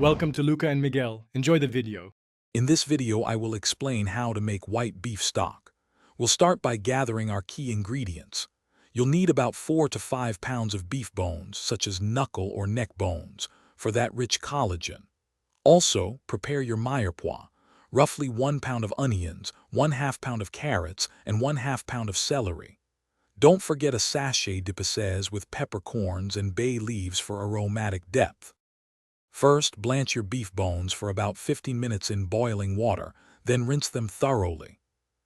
Welcome to Luca and Miguel. Enjoy the video. In this video, I will explain how to make white beef stock. We'll start by gathering our key ingredients. You'll need about 4 to 5 pounds of beef bones, such as knuckle or neck bones, for that rich collagen. Also, prepare your mirepoix, roughly 1 pound of onions, 1/2 pound of carrots, and 1/2 pound of celery. Don't forget a sachet d'épices with peppercorns and bay leaves for aromatic depth. First, blanch your beef bones for about 15 minutes in boiling water, then rinse them thoroughly.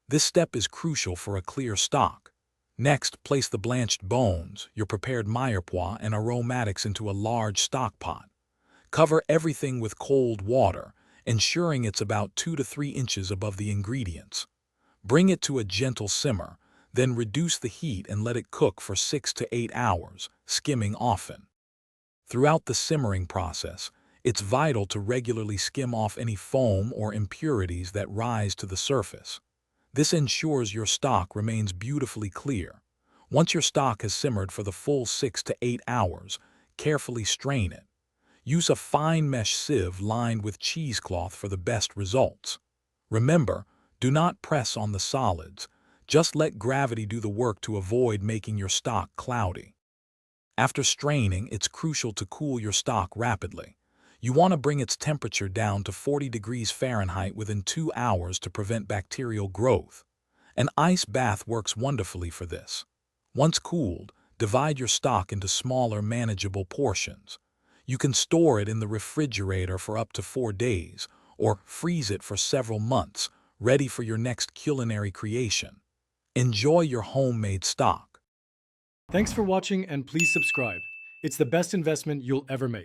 This step is crucial for a clear stock. Next, place the blanched bones, your prepared mirepoix, and aromatics into a large stock pot. Cover everything with cold water, ensuring it's about 2 to 3 inches above the ingredients. Bring it to a gentle simmer, then reduce the heat and let it cook for 6 to 8 hours, skimming often. Throughout the simmering process, it's vital to regularly skim off any foam or impurities that rise to the surface. This ensures your stock remains beautifully clear. Once your stock has simmered for the full 6 to 8 hours, carefully strain it. Use a fine mesh sieve lined with cheesecloth for the best results. Remember, do not press on the solids. Just let gravity do the work to avoid making your stock cloudy. After straining, it's crucial to cool your stock rapidly. You want to bring its temperature down to 40 degrees Fahrenheit within 2 hours to prevent bacterial growth. An ice bath works wonderfully for this. Once cooled, divide your stock into smaller, manageable portions. You can store it in the refrigerator for up to 4 days, or freeze it for several months, ready for your next culinary creation. Enjoy your homemade stock. Thanks for watching and please subscribe. It's the best investment you'll ever make.